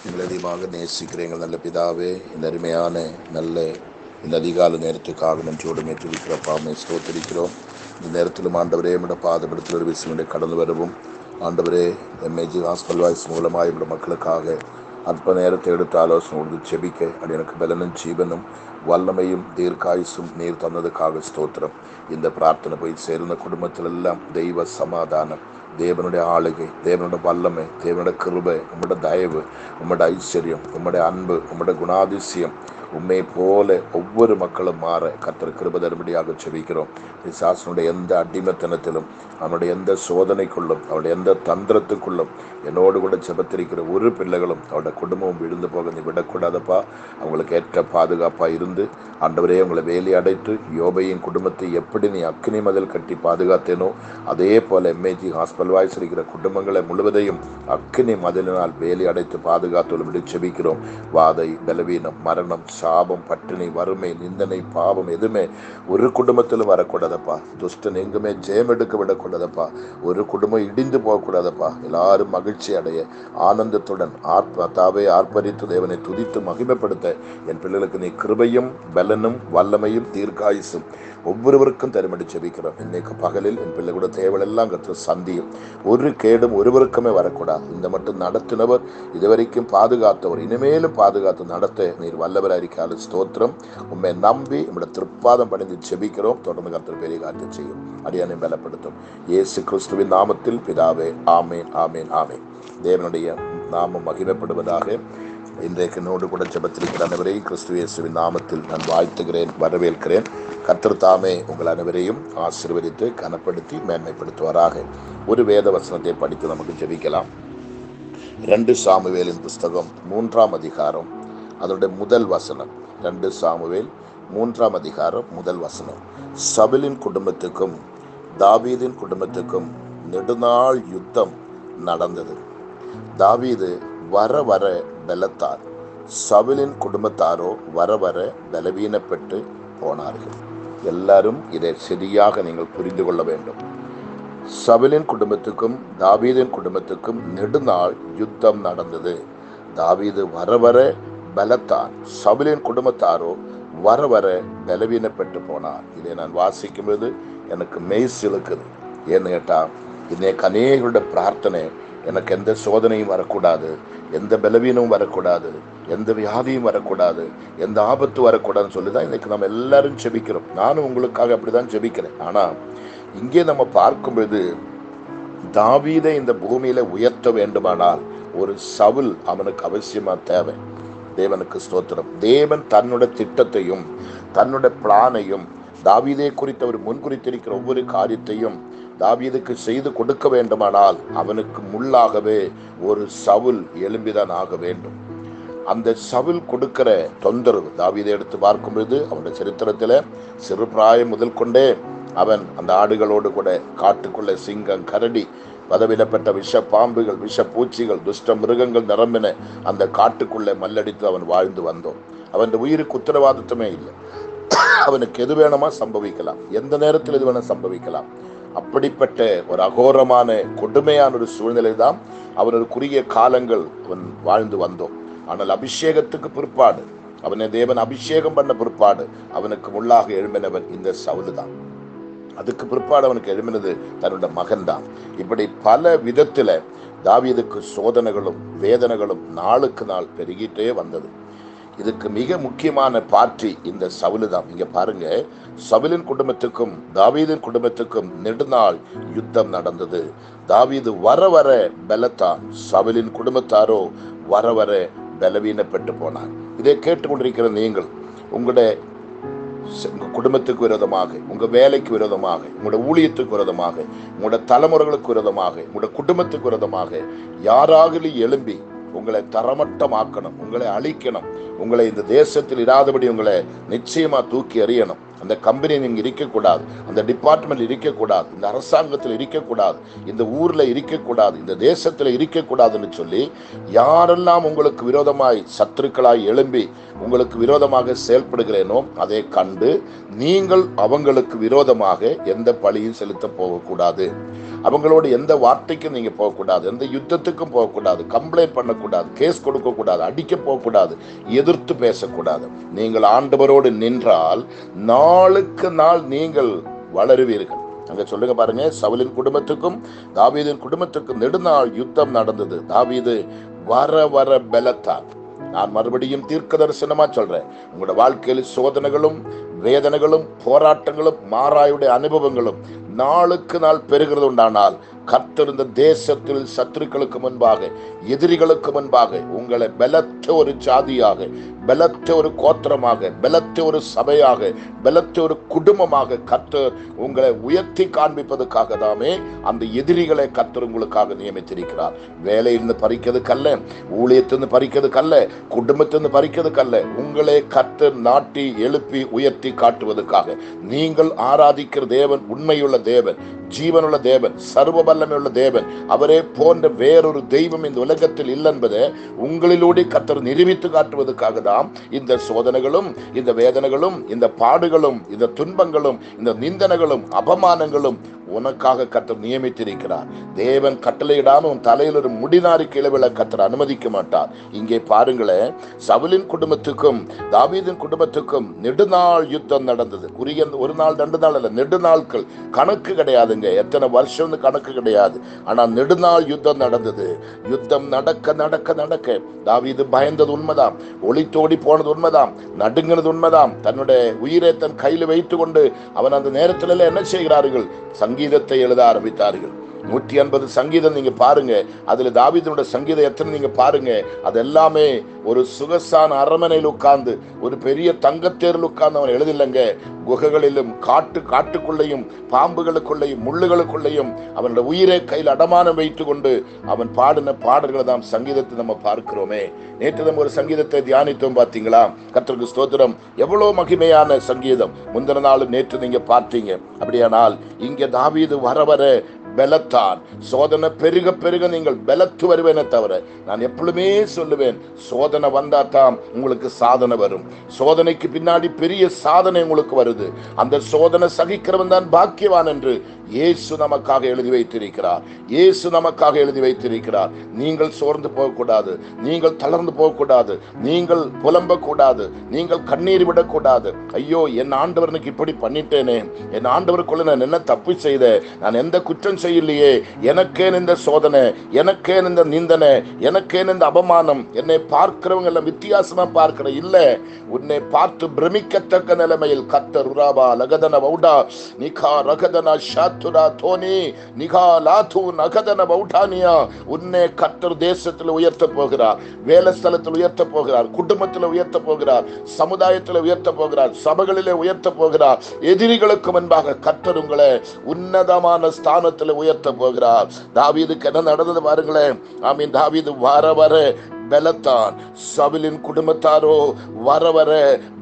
எங்களை அதிகமாக நேசிக்கிற எங்கள் நல்ல பிதாவே, இந்த அருமையான நல்ல இந்த அதிகால நேரத்துக்காக நன்றியோடு மேற்றிருக்கிறப்பா ஸ்தோத்திரிக்கிறோம். இந்த நேரத்திலும் ஆண்டவரே நம்முடைய பாதபடுத்தில் ஒரு விஷயம் கடந்து வரவும், ஆண்டவரே எம்ஏஜி ஹாஸ்பிட்டல் வாய்ஸ் மூலமாக நம்முடைய மக்களுக்காக அற்ப நேரத்தை எடுத்து ஆலோசனை கொடுத்து செபிக்க அது எனக்கு பலனும் ஜீவனும் வல்லமையும் தீர்க்காயுசும் நீர் தந்ததுக்காக ஸ்தோத்திரம். இந்த பிரார்த்தனை போய் சேர்ந்த குடும்பத்திலெல்லாம் தெய்வ சமாதானம், தேவனுடைய ஆளுகை, தேவனுடைய வல்லமை, தேவனுடைய கிருபை, உம்முடைய தயவு, உம்முடைய ஐஸ்வர்யம், உம்முடைய அன்பு, உம்முடைய குணாதிசயம் உண்மை போல ஒவ்வொரு மக்களும் மாற கர்த்தர் கிருபை தரும்படியாக செபிக்கிறோம். பிசாசனுடைய எந்த அடிமைத்தனத்திலும், அவனுடைய எந்த சோதனைக்குள்ளும், அவனுடைய எந்த தந்திரத்துக்குள்ளும் என்னோடு கூட செபத்திருக்கிற ஒரு பிள்ளைகளும் அவருடைய குடும்பமும் விழுந்து போக நீ விடக்கூடாதப்பா. அவங்களுக்கு ஏற்ற பாதுகாப்பாக இருந்து ஆண்டவரே உங்களை வேலி அடைத்து யோபையின் குடும்பத்தை எப்படி நீ அக்னி மதில் கட்டி பாதுகாத்தேனோ அதே போல எம்ஏஜி ஹாஸ்பிட்டல் வாய்ஸ் இருக்கிற குடும்பங்களை முழுவதையும் அக்னி மதிலினால் வேலி அடைத்து பாதுகாத்து செபிக்கிறோம். வாதை, பலவீனம், மரணம், சாபம், பட்டினி, வறுமை, நிந்தனை, பாவம் எதுவுமே ஒரு குடும்பத்திலும் வரக்கூடாதப்பா. துஷ்டன் எங்குமே ஜெயம் எடுக்க விடக்கூடாதப்பா. ஒரு குடும்பம் இடிந்து போகக்கூடாதப்பா. எல்லாரும் மகிழ்ச்சி அடைய ஆனந்தத்துடன் ஆர்ப்பரித்து தேவனை துதித்து மகிமைப்படுத்த என் பிள்ளைகளுக்கு நீ கிருபையும் பலனும் வல்லமையும் தீர்க்காயுசும் ஒவ்வொருவருக்கும் தரும்படி செபிக்கிறோம். இன்னைக்கு பகலில் என் பிள்ளை கூட தேவையெல்லாம் கற்று சந்தியும் ஒரு கேடும் ஒருவருக்குமே வரக்கூடாது. இந்த மட்டும் நடத்தினவர், இதுவரைக்கும் பாதுகாத்தவர், இனிமேலும் பாதுகாத்து நடத்த நீர் வல்லவராயிருக்காது ஸ்தோத்திரம். உண்மை நம்பி உங்களுடைய திருப்பாதம் பணிந்து செபிக்கிறோம். தொடர்ந்து கர்த்தர் பெரிய காரியத்தை செய்யும், அடியானை பலப்படுத்தும். இயேசு கிறிஸ்துவின் நாமத்தில் பிதாவே, ஆமேன், ஆமேன், ஆமேன். தேவனுடைய நாமம் மகிமைப்படுவதாக. இன்றைக்கு என்னோடு கூட ஜெபத்திருக்கிற அனைவரையும் கிறிஸ்து இயேசுவின் நாமத்தில் நான் வாழ்த்துகிறேன், வரவேற்கிறேன். கர்த்தர் தாமே உங்கள் அனைவரையும் ஆசீர்வதித்து கனப்படுத்தி மேன்மைப்படுத்துவாராக. ஒரு வேத வசனத்தை படித்து நமக்கு ஜெபிக்கலாம். 2 சாமுவேலின் புஸ்தகம் 3ஆம் அதிகாரம் அதனுடைய முதல் வசனம். 2 சாமுவேல் 3ஆம் அதிகாரம் முதல் வசனம். சவுலின் குடும்பத்துக்கும் தாவீதின் குடும்பத்துக்கும் நெடுநாள் யுத்தம் நடந்தது. தாவீது வர வர பலத்தார், சவுலின் குடும்பத்தாரோ வர வர பலவீனப்பட்டு போனார்கள். எல்லாரும் இதை சரியாக நீங்கள் புரிந்து கொள்ள வேண்டும். சவுலின் குடும்பத்துக்கும் தாவீதின் குடும்பத்துக்கும் நெடுநாள் யுத்தம் நடந்தது. தாவீது வர வர பலத்தான், சவுலின் குடும்பத்தாரோ வர வர பலவீனப்பட்டு போனார். இதை நான் வாசிக்கும்போது எனக்கு மெய் சிலுக்குது. ஏன்னு கேட்டால் இன்னைக்கு அநேகருடைய பிரார்த்தனை, எனக்கு எந்த சோதனையும் வரக்கூடாது, எந்த பலவீனமும் வரக்கூடாது, எந்த வியாதியும் வரக்கூடாது, எந்த ஆபத்து வரக்கூடாதுன்னு சொல்லிதான் இன்னைக்கு நம்ம எல்லாரும் ஜெபிக்கிறோம். நானும் உங்களுக்காக அப்படிதான் ஜெபிக்கிறேன். ஆனா இங்கே நம்ம பார்க்கும்போது தாவீதை இந்த பூமியில உயர்த்த வேண்டுமானால் ஒரு சவுல் அவனுக்கு அவசியமா தேவை. தேவனுக்கு ஸ்தோத்திரம். தேவன் தன்னுடைய திட்டத்தையும் தன்னுடைய பிளானையும் தாவீதை குறித்து அவர் முன்குறித்திருக்கிற ஒவ்வொரு காரியத்தையும் தாவீதுக்கு செய்து கொடுக்க வேண்டுமானால் அவனுக்கு முள்ளாகவே ஒரு சவுல் எழும்பிதான் ஆக வேண்டும். அந்த சவுல் கொடுக்கிற தொந்தரவு தாவீதை எடுத்து பார்க்கும்போது அவனுடைய சரித்திரத்தில் சிறு பிராயம் முதல் கொண்டே அவன் அந்த ஆடுகளோடு கூட காட்டுக்குள்ள சிங்கம், கரடி, பதவிடப்பட்ட விஷ பாம்புகள், விஷ பூச்சிகள், துஷ்ட மிருகங்கள் நிரம்பின அந்த காட்டுக்குள்ளே மல்லடித்து அவன் வாழ்ந்து வந்தோம். அவன் உயிருக்கு உத்தரவாதத்துமே இல்லை. அவனுக்கு எது வேணுமா சம்பவிக்கலாம், எந்த நேரத்தில் எது வேணும் சம்பவிக்கலாம். அப்படிப்பட்ட ஒரு அகோரமான கொடுமையான ஒரு சூழ்நிலை தான் அவன் ஒரு குறுகிய காலங்கள் அவன் வாழ்ந்து வந்தோம். ஆனால் அபிஷேகத்துக்கு பிற்பாடு, அவனை தேவன் அபிஷேகம் பண்ண பிற்பாடு அவனுக்கு முள்ளாக எழும்பினவன் இந்த சவுல் தான். அதுக்கு பிற்பாடு அவனுக்கு எழுப்பினது தன்னுடைய மகன் தான். இப்படி பல விதத்துல தாவீதுக்கு சோதனைகளும் வேதனைகளும் நாளுக்கு நாள் பெருகிட்டே வந்தது. இதுக்கு மிக முக்கியமான பார்ட்டி இந்த சவுலு தான். இங்க பாருங்க, சவுலின் குடும்பத்துக்கும் தாவீதின் குடும்பத்துக்கும் நெடுநாள் யுத்தம் நடந்தது. தாவீது வர வர பலத்தான், சவுலின் குடும்பத்தாரோ வர வர பலவீனப்பட்டு போனார். இதை கேட்டுக்கொண்டிருக்கிற நீங்கள் உங்களுடைய குடும்பத்துக்கு விரோதமாக, உங்க வேலைக்கு விரோதமாக, உங்களோட ஊழியத்துக்கு விரோதமாக, உங்களோட தலைமுறைகளுக்கு விரோதமாக, உங்களோட குடும்பத்துக்கு விரோதமாக யாராகலும் எழும்பி உங்களை தரமட்டமாக்கணும், உங்களை அழிக்கணும், உங்களை இந்த தேசத்தில் இராதபடி உங்களை நிச்சயமா தூக்கி எறியணும். அந்த கம்பெனி நீங்க இருக்கக்கூடாது, அந்த டிபார்ட்மெண்ட் இருக்கக்கூடாது, இந்த அரசாங்கத்தில் இருக்கக்கூடாது, இந்த ஊர்ல இருக்கக்கூடாது, இந்த தேசத்துல இருக்கக்கூடாதுன்னு சொல்லி யாரெல்லாம் உங்களுக்கு விரோதமாய் சத்துருக்களாய் எழும்பி உங்களுக்கு விரோதமாக செயல்படுகிறேனோ அதை கண்டு நீங்கள் அவங்களுக்கு விரோதமாக எந்த பழியும் செலுத்த போகக்கூடாது, அவங்களோட எந்த வார்த்தைக்கும் நீங்க போகக்கூடாது, எந்த யுத்தத்துக்கும் போகக்கூடாது, கம்ப்ளைண்ட் பண்ணக்கூடாது, கேஸ் கொடுக்க கூடாது, அடிக்க போகக்கூடாது, எதிர்த்து பேசக்கூடாது. நீங்கள் ஆண்டவரோடு நின்றால் நாளுக்கு நாள் நீங்கள் வளருவீர்கள். அங்க சொல்லுங்க பாருங்க, சவுலின் குடும்பத்துக்கும் தாவீதின் குடும்பத்துக்கும் நெடுநாள் யுத்தம் நடந்தது. தாவீது வர வர பலத்தான். நான் மறுபடியும் தீர்க்க தரிசனமா சொல்றேன், உங்களோட வாழ்க்கையில் சோதனைகளும் வேதனைகளும் போராட்டங்களும் மாறாயுடைய அனுபவங்களும் நாளுக்கு நாள் பெறுகிறது உண்டானால் கர்த்தர் இந்த தேசத்தில் சத்துருக்களுக்கு முன்பாக எதிரிகளுக்கு முன்பாக உங்களை பலத்த ஒரு சாதியாக, பலத்த ஒரு கோத்திரமாக, பலத்த ஒரு சபையாக, பலத்த ஒரு குடும்பமாக கர்த்தர் உங்களை உயர்த்தி காண்பிப்பதற்காக தாமே அந்த எதிரிகளை கர்த்தர் உங்களுக்காக நியமித்திருக்கிறார். வேலையிலிருந்து பறிக்கிறதுக்கல்ல, ஊழியத்திலிருந்து பறிக்கிறதுக்கல்ல, குடும்பத்திலிருந்து பறிக்கிறதுக்கல்ல, உங்களை கர்த்தர் நாட்டி எழுப்பி உயர்த்தி காட்டுவதற்காக. நீங்கள் ஆராதிக்கிற தேவன் உண்மையுள்ள தேவன், ஜீவனுள்ள தேவன், சர்வ வல்லமையுள்ள தேவன். அவரே போன்ற வேறொரு தெய்வம் இந்த உலகத்தில் இல்லை என்பதை உங்களிலூടെ கர்த்தர் நிரூபித்து காட்டுவதற்காக தான் இந்த சோதனைகளும், இந்த வேதனைகளும், இந்த பாடுகளும், இந்த துன்பங்களும், இந்த நிந்தனைகளும், அபமானங்களும் உனக்காக கர்த்தர் நியமித்திருக்கிறார். தேவன் கட்டளையிடாம உன் தலையில் ஒரு முடிநாரி கிளவில கர்த்தர் அனுமதிக்க மாட்டார். இங்கே பாருங்களேன், சவுலின் குடும்பத்துக்கும் தாவீதின் குடும்பத்துக்கும் நெடுநாள் யுத்தம் நடந்தது. குறுகிய ஒரு நாள் 2 நாள் அல்ல, நெடுநாட்கள். கணக்கு கிடையாதுங்க, எத்தனை வருஷம் கணக்கு கிடையாது. ஆனா நெடுநாள் யுத்தம் நடந்தது. யுத்தம் நடக்க நடக்க நடக்க தாவீது பயந்தது உண்மைதான், ஒளித்தோடி போனது உண்மைதான், நடுங்கினது உண்மைதான். தன்னுடைய உயிரை தன் கையில் வைத்துக் கொண்டு அவன் அந்த நேரத்துல என்ன செய்கிறார்கள்? சங்கீதத்தை எழுத ஆரம்பித்தார்கள். 150 சங்கீதம் நீங்க பாருங்க. அதுல தாவீதுடைய சங்கீதம் எத்தனை நீங்க பாருங்க. அது எல்லாமே ஒரு சுகசான அரண்மனையில் உட்கார்ந்து, ஒரு பெரிய தங்கத்தேரில் உட்கார்ந்து அவன் எழுதில்லைங்க. குகைகளிலும் காட்டுக்குள்ளையும் பாம்புகளுக்குள்ளையும் முள்ளுகளுக்குள்ளையும் அவனுடைய உயிரை கையில் அடமானம் வைத்து கொண்டு அவன் பாடின பாடல்களை தான் சங்கீதத்தை நம்ம பார்க்கிறோமே. நேற்று நம்ம ஒரு சங்கீதத்தை தியானித்தோம், பார்த்தீங்களா? கர்த்தருக்கு ஸ்தோத்திரம். எவ்வளவு மகிமையான சங்கீதம். முந்தின நாள் நேற்று நீங்க பார்த்தீங்க. அப்படியானால் இங்க தாவீது வர வர பலத்தான். சோதனை பெருக பெருக நீங்கள் பலத்து வருவேனே தவிர, நான் எப்பொழுதுமே சொல்லுவேன், சோதனை வந்தா தான் உங்களுக்கு சாதனை வரும். சோதனைக்கு பின்னாடி பெரிய சாதனை உங்களுக்கு வருது. அந்த சோதனை சகிக்கிறவன் தான் பாக்கியவான் என்று இயேசு நமக்காக எழுதி வைத்திருக்கிறார். இயேசு நமக்காக எழுதி வைத்திருக்கிறார். நீங்கள் சோர்ந்து போகக்கூடாது, நீங்கள் தளர்ந்து போகக்கூடாது, நீங்கள் புலம்பக்கூடாது, நீங்கள் கண்ணீர் விடக்கூடாது. ஐயோ, என் ஆண்டவனுக்கு இப்படி பண்ணிட்டேனே, என் ஆண்டவருக்குள்ள நான் என்ன தப்பு செய்த, நான் எந்த குற்றம் செய்யலையே, எனக்கேன் இந்த சோதனை, எனக்கேன் இந்த நிந்தனை, எனக்கேன் இந்த அவமானம். என்னை பார்க்கிறவங்க எல்லாம் வித்தியாசமா பார்க்கிற இல்ல, உன்னை பார்த்து பிரமிக்கத்தக்க நிலைமையில் கர்த்தர் உராபா லகதன வௌடா நிகா ரகதன ஷாத்துரா தோனி நிகா லாத்து நகதன வௌடானியா. உன்னை கர்த்தர் தேசத்தில் உயர்த்த போகிறார், வேலை ஸ்தலத்தில் உயர்த்த போகிறார், குடும்பத்தில் உயர்த்த போகிறார், சமுதாயத்தில் உயர்த்த போகிறார், சபைகளிலே உயர்த்த போகிறார். எதிரிகளுக்கு முன்பாக கர்த்தர் உங்களை உன்னதமான ஸ்தானத்தில் உயர்த்த போகிறார். தாவீதுக்கு என்ன நடந்தது பாருங்களேன். ஆமீன். தாவீது வர வர பலத்தான். சவுலின் குடும்பத்தாரோ வர வர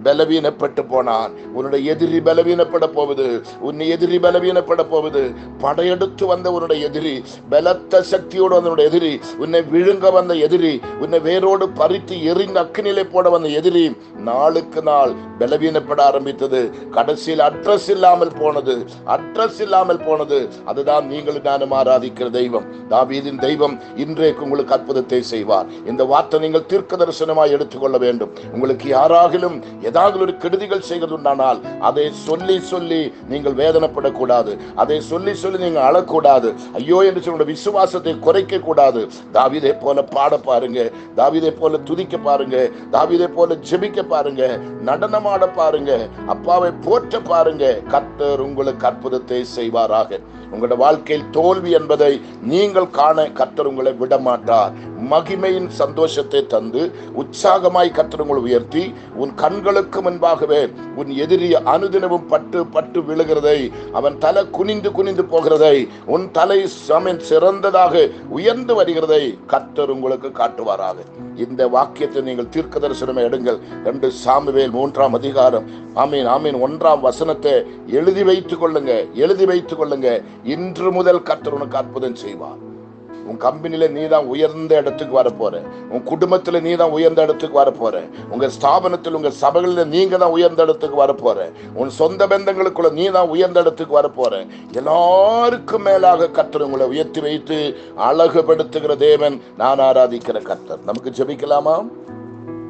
பலவீனப்பட்டு போனான். உன்னுடைய எதிரி பலவீனப்பட போவது, உன்னை எதிரி பலவீனப்பட போவது. படையெடுத்து வந்த உன்னுடைய எதிரி, பலத்த சக்தியோடு வந்த எதிரி, உன்னை விழுங்க வந்த எதிரி, உன்னை வேரோடு பறித்து எரிந்து அக்கினிலே போட வந்த எதிரி நாளுக்கு நாள் பலவீனப்பட ஆரம்பித்தது. கடைசியில் அட்ரஸ் இல்லாமல் போனது, அட்ரஸ் இல்லாமல் போனது. அதுதான் நீங்கள் நானும் ஆராதிக்கிற தெய்வம். தாவீதின் தெய்வம் இன்றைக்கு உங்களுக்கு அற்புதத்தை செய்வார். இந்த வார்த்தை நீங்கள் தீர்க்க தரிசனமாய் எடுத்துக்கொள்ள வேண்டும். உங்களுக்கு யாராகிலும் ஏதாவது ஒரு கெடுதிகள் செய்வதுண்டானால் அதை சொல்லி சொல்லி நீங்கள் வேதனைப்படக்கூடாது, அதை சொல்லி சொல்லி நீங்கள் அழக்கூடாது, ஐயோ என்று சொல்ல விசுவாசத்தை குறைக்க கூடாது. தாவீதை போல பாட பாருங்க, தாவீதை போல துதிக்க பாருங்க, தாவீதை போல ஜெபிக்க பாருங்க, நடனமாட பாருங்க, அப்பாவை போற்ற பாருங்க. கர்த்தர் உங்களுக்கு அற்புதத்தை செய்வாராக. உங்களுடைய வாழ்க்கையில் தோல்வி என்பதை நீங்கள் காண கர்த்தர் உங்களை விட மாட்டார். மகிமையின் சந்தோஷத்தை தந்து உற்சாகமாய் கர்த்தர் உங்களை உயர்த்தி உன் கண்களுக்கு முன்பாகவே உன் எதிரி அனுதினமும் பட்டு பட்டு விழுகிறதை, அவன் தலை குனிந்து குனிந்து போகிறதை, உன் தலை சிறந்ததாக உயர்ந்து வருகிறதை கர்த்தர் உங்களுக்கு காட்டுவாராக. இந்த வாக்கியத்தை நீங்கள் தீர்க்க தரிசனமே எடுங்கள். 2 சாமுவேல் 3ஆம் அதிகாரம் ஆமீன் ஆமீன் 1ஆம் வசனத்தை எழுதி வைத்துக் கொள்ளுங்க, எழுதி வைத்துக் கொள்ளுங்க. இன்று முதல் கர்த்தர் உனக்கு அற்புதம் செய்வார். உன் கம்பெனியில நீ தான் உயர்ந்த இடத்துக்கு வரப்போற, உன் குடும்பத்துல நீ தான் உயர்ந்த இடத்துக்கு வரப்போற, உங்க ஸ்தாபனத்தில் உங்க சபைகளில நீங்க தான் உயர்ந்த இடத்துக்கு வரப்போற, உன் சொந்த பந்தங்களுக்குள்ள நீ தான் உயர்ந்த இடத்துக்கு வரப்போற. எல்லாருக்கும் மேலாக கர்த்தர் உங்களை உயர்த்தி வைத்து அழகுபடுத்துகிற தேவன், நான் ஆராதிக்கிற கர்த்தர். நமக்கு ஜெபிக்கலாமா?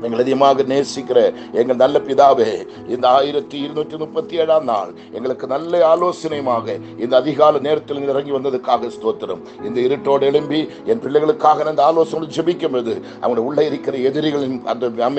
எங்கள் அதிகமாக நேசிக்கிற எங்கள் நல்ல பிதாவே, இந்த 1237ஆம் நாள் எங்களுக்கு நல்ல ஆலோசனையுமாக இந்த அதிகால நேரத்தில் இறங்கி வந்ததுக்காக ஸ்தோத்திரம். இந்த இருட்டோடு எழும்பி என் பிள்ளைகளுக்காக அந்த ஆலோசனை ஜெபிக்கும்போது அவங்க உள்ள இருக்கிற எதிரிகளின் அந்த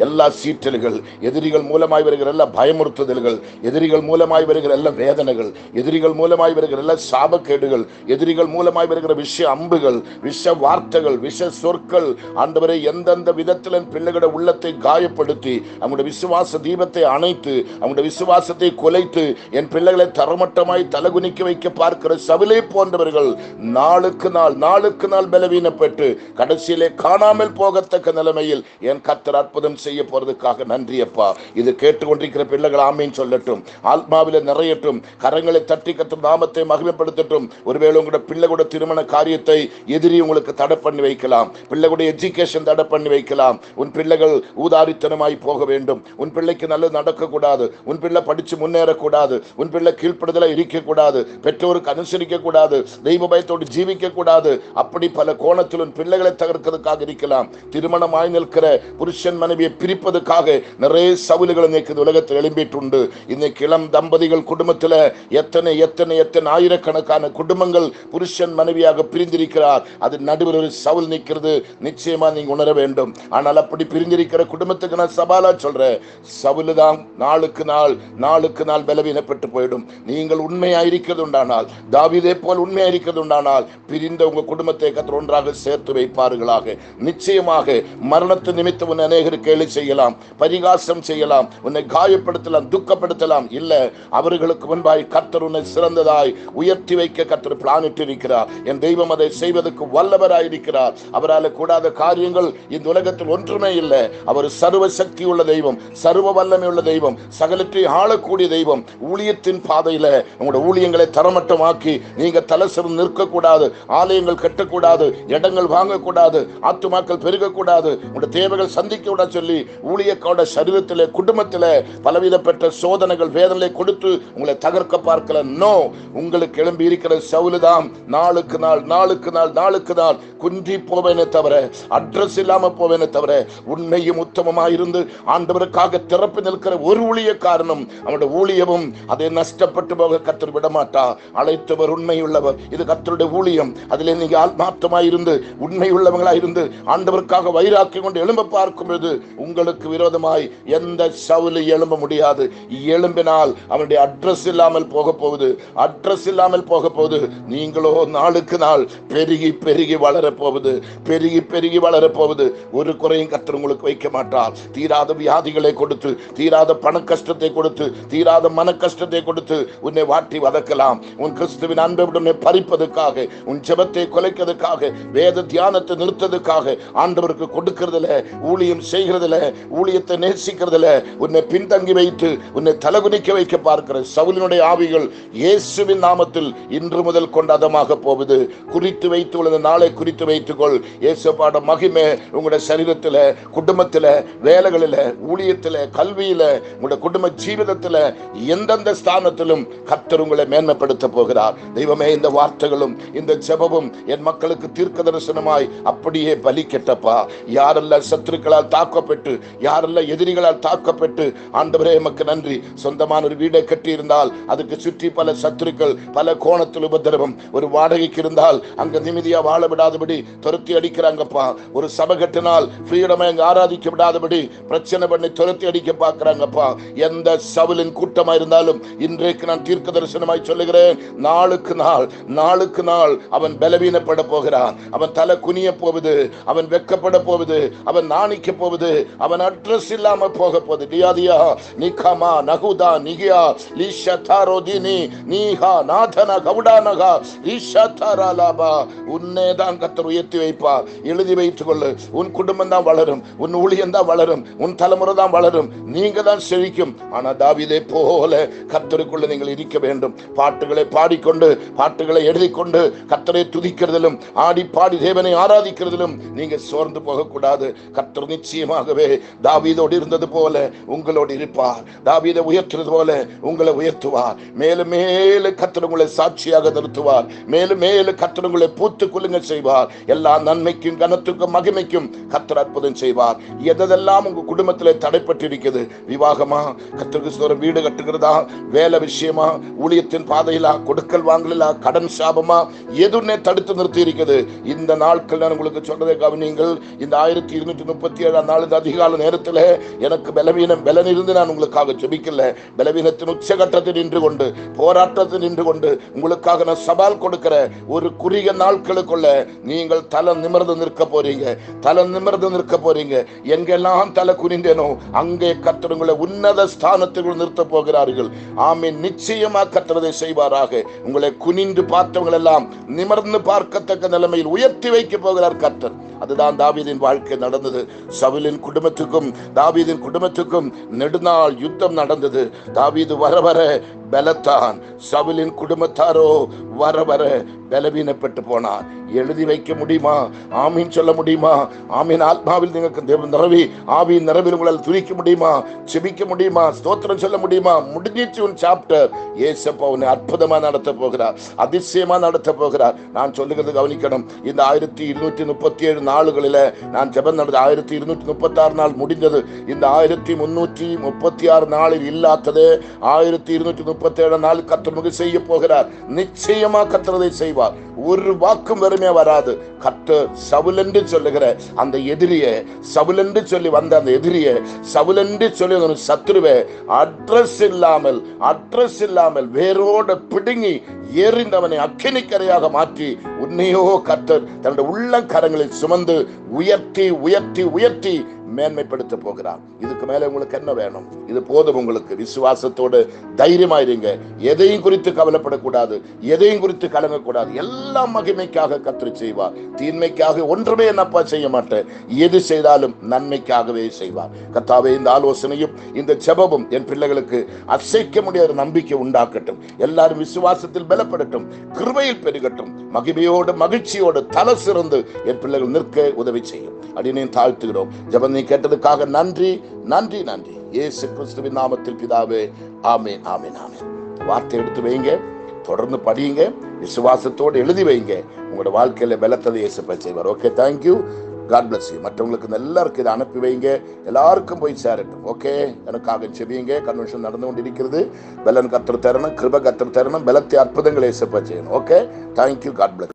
எல்லா சீற்றல்கள், எதிரிகள் மூலமாய் வருகிற எல்லா பயமுறுத்துதல்கள், எதிரிகள் மூலமாய் வருகிற எல்லா வேதனைகள், எதிரிகள் மூலமாய் வருகிற எல்லா சாபக்கேடுகள், எதிரிகள் மூலமாய் வருகிற விஷ அம்புகள், விஷ வார்த்தைகள், விஷ சொற்கள், ஆண்டவரை எந்தெந்த விதத்தில் என் பிள்ளைகளோட உள்ளத்தை காயப்படுத்தி அவங்களுடைய விசுவாச தீபத்தை அணைத்து அவங்களுடைய விசுவாசத்தை கொலைத்து என் பிள்ளைகளை தரமட்டமாய் தலகுனிக்க வைக்க பார்க்கிற சவுலை போன்றவர்கள் நாளுக்கு நாள் பலவீனப்பட்டு கடைசியிலே காணாமல் போகத்தக்க நிலைமையில் என் கர்த்தர் அற்புதம் செய்ய போறதுக்காக நன்றி அப்பா. இது கேட்டுக்கொண்டிருக்கிற பிள்ளைகள் ஆமீன் சொல்லட்டும், ஆத்மாவில நிறையட்டும், கரங்களை தட்டி கர்த்தர் நாமத்தை மகிமைப்படுத்தட்டும். ஒருவேளை உங்களுடைய பிள்ளைகளுடைய திருமண காரியத்தை எதிரி உங்களுக்கு தடை பண்ணி வைக்கலாம், பிள்ளைகளுடைய எஜுகேஷன் தடை பண்ணி வைக்கலாம். உன் பிள்ளைகள் ஊதாரித்தனமாய் போக வேண்டும், உன் பிள்ளைக்கு நல்லது நடக்கக்கூடாது, உன் பிள்ளை படிச்சு முன்னேறக்கூடாது, உன் பிள்ளை கீழ்ப்படுதலா இருக்கக்கூடாது, பெற்றோருக்கு அனுசரிக்க கூடாது, தெய்வ பயத்தோடு ஜீவிக்க கூடாது. அப்படி பல கோணத்தில் உன் பிள்ளைகளை தகர்க்கிறதுக்காக இருக்கலாம். திருமணமாய் நிற்கிற புருஷன் மனைவியை பிரிப்பதற்காக நிறைய சவுல்கள் இன்னைக்கு உலகத்தில் எழும்பிட்டு. இன்னைக்கு இளம் தம்பதிகள் குடும்பத்தில் எத்தனை எத்தனை எத்தனை ஆயிரக்கணக்கான குடும்பங்கள் புருஷன் மனைவியாக பிரிந்திருக்கிறார். அது நடுவில் ஒரு சவுல் நிற்கிறது, நிச்சயமா நீங்க உணர வேண்டும். ஆனால் அப்படி பிரிந்திருக்கிற குடும்பத்துக்கு நான் சவாலா சொல்றேன், சவுலுதான் நாளுக்கு நாள் பலவீனப்பட்டு போயிடும். நீங்கள் உண்மையாயிருக்கிறது உண்டானால், தாவீதை போல் உண்மையாயிருக்கிறது உண்டானால், பிரிந்த உங்க குடும்பத்தை கர்த்தர் ஒன்றாக சேர்த்து வைப்பார்களாக. நிச்சயமாக மரணத்து நிமித்தம் உன்னை அநேகருக்கு கேலி செய்யலாம், பரிகாசம் செய்யலாம், உன்னை காயப்படுத்தலாம், துக்கப்படுத்தலாம். இல்ல, அவர்களுக்கு முன்பாய் கர்த்தர் உன்னை சிறந்ததாய் உயர்த்தி வைக்க கர்த்தர் பிளானிட்டு இருக்கிறார். என் தெய்வம் அதை செய்வதற்கு வல்லவராயிருக்கிறார். அவரால் கூடாத காரியங்கள் இந்த உலகத்தில் ஒன்றுமே இல்லை. அவர் சர்வ சக்தி உள்ள தெய்வம், சர்வ வல்லமை உள்ள தெய்வம், சகலத்தை ஆளக்கூடிய தெய்வம். ஊழியத்தின் பாதையில உங்களுடைய ஊழியங்களை தரமட்டமாக்கி நீங்க தலசிறந்து நிற்கக்கூடாது, ஆலயங்கள் கட்டக்கூடாது, இடங்கள் வாங்கக்கூடாது, ஆத்துமாக்கள் பெருகக்கூடாது, உங்களுடைய தேவைகள் சந்திக்க விட சொல்லி ஊழியக்கோட சரீரத்திலே குடும்பத்திலே பலவிதப்பட்ட சோதனைகள் வேதனை கொடுத்து உங்களை தகர்க்க பார்க்கல. நோ, உங்களுக்கு எழும்பி இருக்கிற சவுலுதான் நாளுக்கு நாள் குன்றி போவேனே தவிர, அட்ரஸ் இல்லாம போவேனே தவிர, உண்மையும் உத்தமமாயிருந்து ஆண்டவருக்காக திறப்பு நிற்கிற ஒரு ஊழிய காரணம் அவனுடைய ஊழியமும் அதை நஷ்டப்பட்டு போக கர்த்தர் விடமாட்டா. அழைத்தவர் உண்மையுள்ளவர், இது கர்த்தருடைய ஊழியம். அதிலே நீங்க ஆத்மார்த்தமாயிருந்து உண்மை உள்ளவங்களாயிருந்து ஆண்டவருக்காக வைராக்கி கொண்டு எழும்ப பார்க்கும்போது உங்களுக்கு விரோதமாய் எந்த சவுலு எழும்ப முடியாது. எழும்பினால் அவனுடைய அட்ரஸ் இல்லாமல் போக போகுது, அட்ரஸ் இல்லாமல் போக போகுது. நீங்களோ நாளுக்கு நாள் பெருகி பெருகி வளர போகுது, பெருகி பெருகி வளர போகுது. ஒரு குறையும் கர்த்தர் உங்களுக்கு வைக்க மாட்டார். தீராத வியாதிகளை கொடுத்து, தீராத பண கஷ்டத்தை கொடுத்து, தீராத மன கஷ்டத்தை கொடுத்து உன்னை வாட்டி வதக்கலாம். உன் கிறிஸ்துவின் அன்பை உன்னை பறிப்பதற்காக, உன் ஜெபத்தை குலைக்கிறதுக்காக, வேத தியானத்தை நிறுத்ததுக்காக ஆண்டவருக்கு கொடுக்கிறதுல, ஊழியம் செய்கிறதுல, ஊழியத்தை நேசிக்கிறதுல உன்னை பின்தங்கி வைத்து உன்னை தலகுனிக்க வைக்க பார்க்கிற சவுலினுடைய ஆவிகள் இயேசுவின் நாமத்தில் இன்று முதல் கொண்டாதமாக போகுது. குறித்து வைத்து உள்ள நாளை குறித்து வைத்துக்கொள். இயேசுவோட மகிமை உங்களுடைய சரீரத்தில், குடும்பத்தில், வேலைகளில், ஊழியத்தில், கல்வியில், உங்களுடைய குடும்ப ஜீவிதத்தில் எந்தெந்த ஸ்தானத்திலும் கர்த்தர் உங்களை மேன்மைப்படுத்த போகிறார். தெய்வமே, இந்த வார்த்தைகளும் இந்த ஜெபமும் என் மக்களுக்கு தீர்க்க தரிசனமாய் அப்படியே பலிக்கட்டப்பா. யாரெல்லாம் சத்துருக்களால் தாக்கப்பட்டு, யாரெல்லாம் எதிரிகளால் தாக்கப்பட்டு, ஆண்டவரே எமக்கு நன்றி. சொந்தமான ஒரு வீடை கட்டி இருந்தால் அதுக்கு சுற்றி பல சத்துருக்கள், பல கோணத்தில் உபதிரவம். ஒரு வாடகைக்கு இருந்தால் அங்க நிம்மதியா வாழ விடாதபடி துரத்தி அடிக்கிறாங்கப்பா. ஒரு சபை கட்டினால் ஃப்ரீடமா எங்க ஆராதிக்க விடாதபடி பிரச்சனை பண்ணி துரத்தி அடிக்க பார்க்கிறாங்கப்பா. எந்த சவுலின் கூட்டமா இருந்தாலும் இன்றைக்கு நான் தீர்க்க தரிசனமாய் சொல்லுகிறேன், நாளுக்கு நாள் அவன் பலவீனப்பட போகிறான். அவன் தலை குனிய போகுது, அவன் வெக்கப்பட போகுது, அவன் நாணிக்க போகுது, அவன் அட்ரஸ் இல்லாம போக போகுது. டியாதியா நிகாமா நகுதா நிகியா லீஷதாரோதினி நீஹா நாதன கவுடானகா ஈஷாதாராலாபா. உன்னேதான் கர்த்தர் உயர்த்தி வைப்பார். எழுதி வைத்துக் கொள்ளு. உன் குடும்பம் தான் வளரும், உன் ஊழியம் தான் வளரும், உன் தலைமுறை தான் வளரும், நீங்க தான் செழிக்கும். ஆனா தாவீதை போல கர்த்தருக்குள்ள நீங்கள் இருக்க வேண்டும். பாட்டுகளை பாடிக்கொண்டு, பாட்டுகளை எழுதி கொண்டு கர்த்தரை துதிக்கிறதிலும் ஆடி பாடி தேவனை ஆராதிக்கிறதிலும் நீங்க சோர்ந்து போகக்கூடாது. கர்த்தர் நிச்சயமாகவே தாவீதோடு இருந்தது போல உங்களோடு இருப்பார். தாவீதை உயர்த்துறது போல உங்களை உயர்த்துவார். மேலும் மேலும் கர்த்தர் உங்களை சாட்சியாக நிறுத்துவார். மேலும் மேலும் கர்த்தர் உங்களை பூத்து குலுங்க செய்வார். எல்லா நன்மைக்கும் கனத்துக்கும் மகிமைக்கும் கர்த்தர் அற்புதம் செய்வார். எதெல்லாம் உங்க குடும்பத்தில் தடைப்பட்டு இருக்குது, விவாகமா, கர்த்தருக்கு வீடு கட்டுகிறதா, வேலை விஷயமா, ஊழியத்தின் பாதையிலா, கொடுக்கல் வாங்கலா, கடன் சாபமா, எதுன்னே தடுத்து நிறுத்தி இருக்குது. இந்த நாட்கள் நான் உங்களுக்கு சொல்றதை கவனிங்கள். இந்த 1237 நாள் அதிகால நேரத்தில் எனக்கு பலன் இருந்து நான் உங்களுக்காக ஜெபிக்கல. பலவீனத்தின் உச்சகட்டத்தில் நின்று கொண்டு, போராட்டத்தில் நின்று கொண்டு உங்களுக்காக நான் சவால் கொடுக்கிற ஒரு குறுகிய நாட்களுக்குள்ள நீங்கள் தலை நிமிர்ந்து நிற்க போறீங்க. எங்கெல்லாம் தலை குனிந்தேனோ அங்கே கர்த்தர் உங்களை உன்னத ஸ்தானத்தில் நிறுத்த போகிறார்கள். ஆமென். நிச்சயமா கர்த்தர் செய்வாராக. உங்களை குனிந்து பார்த்தவங்க எல்லாம் நிமிர்ந்து பார்க்கத்தக்க நிலைமையில் உயர்த்தி வைக்க போகிறார் கர்த்தர். அதுதான் தாவீதின் வாழ்க்கை நடந்தது. சவுலின் குடும்பத்துக்கும் தாவீதின் குடும்பத்துக்கும் நெடுநாள் யுத்தம் நடந்தது. தாவீது வர வர பலத்தான், சவுலின் குடும்பத்தாரோ வர வர பலவீனப்பட்டு போனார். எழுதி வைக்க முடியுமா? ஆமீன் சொல்ல முடியுமா? ஆமீன். ஆத்மாவில் நிரவி, ஆவியின் நிரவில் உங்களால் துதிக்க முடியுமா? செபிக்க முடியுமா? ஸ்தோத்திரம் சொல்ல முடியுமா? முடிஞ்சிச்சு உன் சாப்டர். ஏசப்பா உன்னை அற்புதமா நடத்த போகிறார், அதிசயமா நடத்த போகிறார். நான் சொல்லுகிறது கவனிக்கணும். இந்த 1237 நாளுகளில நான் ஜெபம் நடந்த 1236 நாள் முடிந்தது. இந்த 1336 நாளில் இல்லாதது 1237 நாள் கர்த்தர் செய்ய போகிறார். நிச்சயமா கர்த்தர் செய்வார். ஒரு வாக்கும் வெறுமையா வராது. கர்த்தர் சவுல் என்று சொல்லுகிற அந்த எதிரியை, சவுல் என்று சொல்லி வந்த அந்த எதிரியை, சவுல் என்று சொல்லி ஒரு சத்துருவை அட்ரஸ் இல்லாமல் வேரோட பிடுங்கி எறிந்தவனை அக்கினிக்கரையாக மாற்றி உன்னையோ கர்த்தர் தன்னுடைய உள்ளங்கரங்களில் சுமந்து உயர்த்தி உயர்த்தி உயர்த்தி மேன்மைப்படுத்த போகிறார். இதுக்கு மேல உங்களுக்கு என்ன வேணும்? இது போதும். உங்களுக்கு விசுவாசத்தோடு தைரியமாயிருங்க. எதையும் குறித்து கவலைப்படக்கூடாது, எதையும் குறித்து கலங்கக்கூடாது. எல்லாம் மகிமைக்காக கர்த்தர் செய்வார். தீன்மைக்காக ஒன்றுமே என்னப்பா செய்ய மாட்டேன். எது செய்தாலும் நன்மைக்காகவே செய்வார். கர்த்தாவே, இந்த ஆலோசனையும் இந்த ஜெபமும் என் பிள்ளைகளுக்கு அசைக்க முடியாத நம்பிக்கை உண்டாக்கட்டும். எல்லாரும் விசுவாசத்தில் பலப்படட்டும், கிருபையில் பெருகட்டும், மகிமையோடு மகிழ்ச்சியோடு தலை சிறந்து என் பிள்ளைகள் நிற்க உதவி செய்யும். அடியேன் தாழ்த்துகிறோம். ஜெபம் நீ கேட்டதுக்காக நன்றி நன்றி நன்றி. இயேசு கிறிஸ்துவின் நாமத்தில் பிதாவே, ஆமென் ஆமென் ஆமென். வார்த்தை எடுத்து வைங்க, தொடர்ந்து படியுங்க, விசுவாசத்தோடு எழுதி வைங்க. உங்களோட வாழ்க்கையில பலத்ததை இயேசுப்பா செய்வார். Okay, thank you. God bless you. மற்றவங்களுக்கு எல்லாருக்கும் இதை அனுப்பி வைங்க, எல்லாருக்கும் போய் சேரட்டும். ஓகே, எனக்காக செவியுங்க. கன்வென்ஷன் நடந்து கொண்டிருக்கிறது. பலன் கர்த்தர் தரணும், கிருபை கர்த்தர் தரணும், பலத்தை அற்புதங்களை இயேசுப்பா செய்யணும். Okay, thank you. God bless.